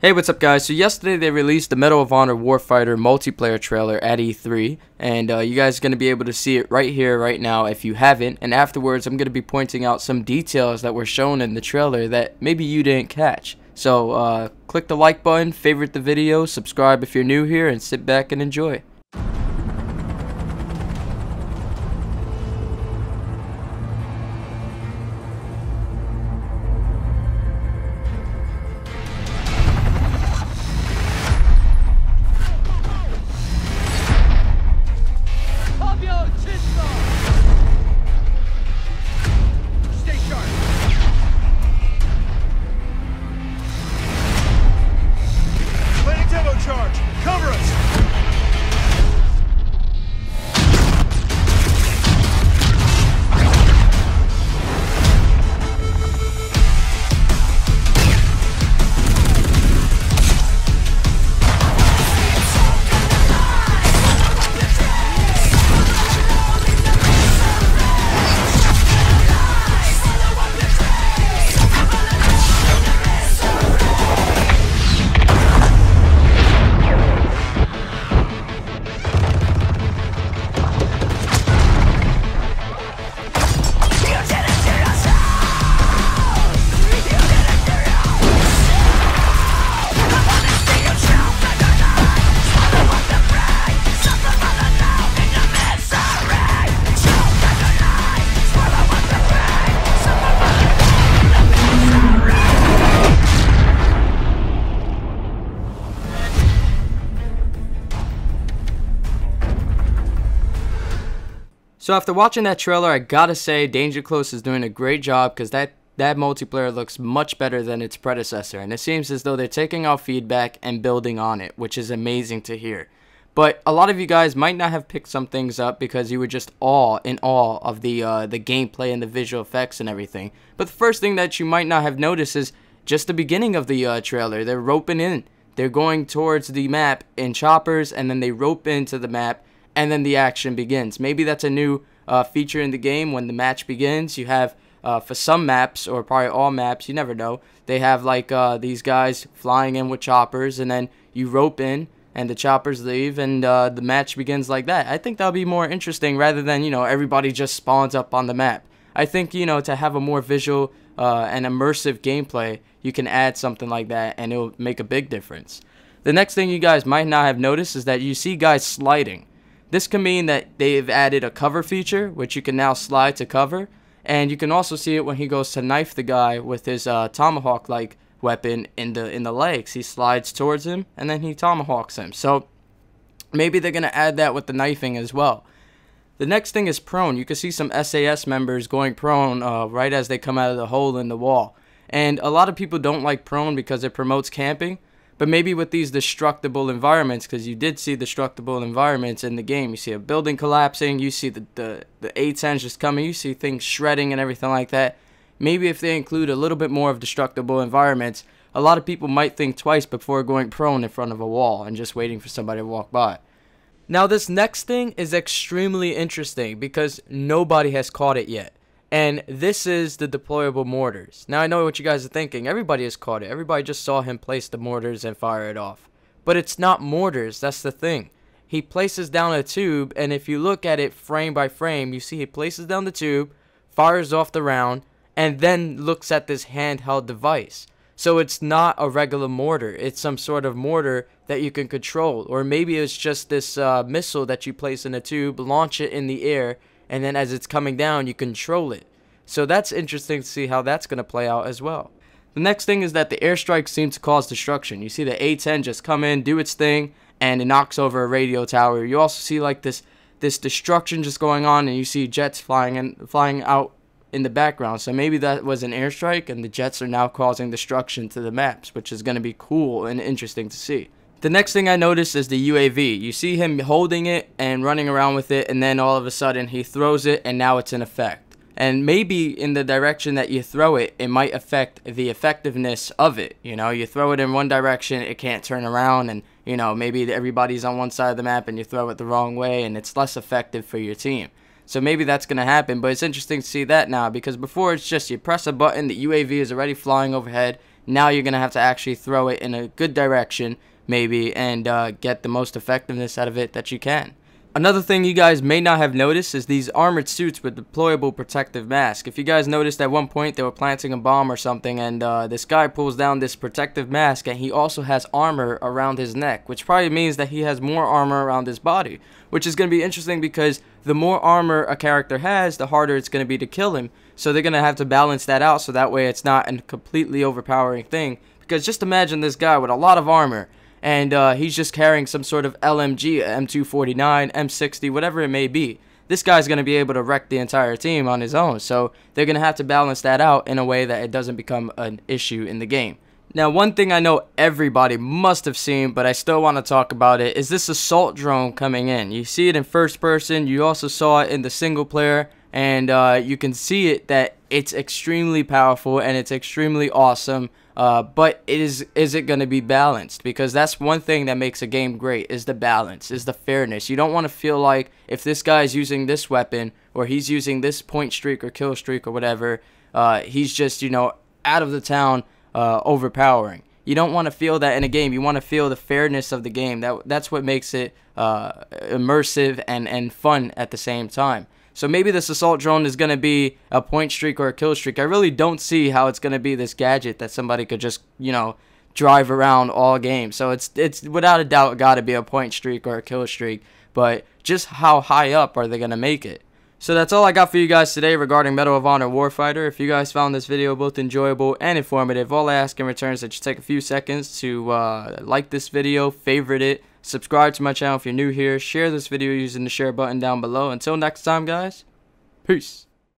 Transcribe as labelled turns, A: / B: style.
A: Hey, what's up guys? So yesterday they released the Medal of Honor Warfighter multiplayer trailer at E3, and you guys are going to be able to see it right here, right now if you haven't, and afterwards I'm going to be pointing out some details that were shown in the trailer that maybe you didn't catch. So click the like button, favorite the video, subscribe if you're new here, and sit back and enjoy.
B: Charge! Cover us!
A: So after watching that trailer, I gotta say Danger Close is doing a great job because that multiplayer looks much better than its predecessor, and it seems as though they're taking our feedback and building on it, which is amazing to hear. But a lot of you guys might not have picked some things up because you were just in awe of the gameplay and the visual effects and everything. But the first thing that you might not have noticed is just the beginning of the trailer. They're roping in. They're going towards the map in choppers, and then they rope into the map, and then the action begins. Maybe that's a new feature in the game. When the match begins, you have, for some maps, or probably all maps, you never know, they have like these guys flying in with choppers, and then you rope in, and the choppers leave, and the match begins like that. I think that'll be more interesting rather than, everybody just spawns up on the map. I think, to have a more visual and immersive gameplay, you can add something like that, and it'll make a big difference. The next thing you guys might not have noticed is that you see guys sliding. This can mean that they've added a cover feature, which you can now slide to cover, and you can also see it when he goes to knife the guy with his tomahawk-like weapon in the legs. He slides towards him, and then he tomahawks him. So maybe they're going to add that with the knifing as well. The next thing is prone. You can see some SAS members going prone right as they come out of the hole in the wall. And a lot of people don't like prone because it promotes camping. But maybe with these destructible environments, because you did see destructible environments in the game. You see a building collapsing, you see the A-10s just coming, you see things shredding and everything like that. Maybe if they include a little bit more of destructible environments, a lot of people might think twice before going prone in front of a wall and just waiting for somebody to walk by. Now this next thing is extremely interesting because nobody has caught it yet. And this is the deployable mortars. Now I know what you guys are thinking. Everybody has caught it. Everybody just saw him place the mortars and fire it off. But it's not mortars. That's the thing. He places down a tube, and if you look at it frame by frame, you see he places down the tube, fires off the round, and then looks at this handheld device. So it's not a regular mortar. It's some sort of mortar that you can control. Or maybe it's just this missile that you place in a tube, launch it in the air, and then as it's coming down, you control it. So that's interesting to see how that's going to play out as well. The next thing is that the airstrikes seem to cause destruction. You see the A-10 just come in, do its thing, and it knocks over a radio tower. You also see like this destruction just going on, and you see jets flying out in the background. So maybe that was an airstrike, and the jets are now causing destruction to the maps, which is going to be cool and interesting to see. The next thing I noticed is the UAV. You see him holding it and running around with it, and then all of a sudden he throws it, and now it's in effect. And maybe in the direction that you throw it, it might affect the effectiveness of it. You throw it in one direction, it can't turn around, and maybe everybody's on one side of the map and you throw it the wrong way, and it's less effective for your team. So maybe that's going to happen, but it's interesting to see that now, because before it's just you press a button, the UAV is already flying overhead. Now you're going to have to actually throw it in a good direction, maybe, and get the most effectiveness out of it that you can. Another thing you guys may not have noticed is these armored suits with deployable protective mask. If you guys noticed at one point they were planting a bomb or something, and this guy pulls down this protective mask, and he also has armor around his neck, which probably means that he has more armor around his body, which is going to be interesting because the more armor a character has, the harder it's going to be to kill him. So they're going to have to balance that out so that way it's not a completely overpowering thing. Because just imagine this guy with a lot of armor, and he's just carrying some sort of LMG, M249, M60, whatever it may be. This guy's going to be able to wreck the entire team on his own, so they're going to have to balance that out in a way that it doesn't become an issue in the game. Now, one thing I know everybody must have seen, but I still want to talk about it, is this assault drone coming in. You see it in first person, you also saw it in the single player, and you can see it that it's extremely powerful and it's extremely awesome. But is it going to be balanced? Because that's one thing that makes a game great, is the balance, is the fairness. You don't want to feel like if this guy is using this weapon, or he's using this point streak or kill streak or whatever, he's just, you know, out of the town, overpowering. You don't want to feel that in a game. You want to feel the fairness of the game. That's what makes it immersive and fun at the same time. So maybe this assault drone is going to be a point streak or a kill streak. I really don't see how it's going to be this gadget that somebody could just, you know, drive around all game. So it's without a doubt got to be a point streak or a kill streak. But just how high up are they going to make it? So that's all I got for you guys today regarding Medal of Honor Warfighter. If you guys found this video both enjoyable and informative, all I ask in return is that you take a few seconds to like this video, favorite it, subscribe to my channel if you're new here, share this video using the share button down below. Until next time, guys, peace.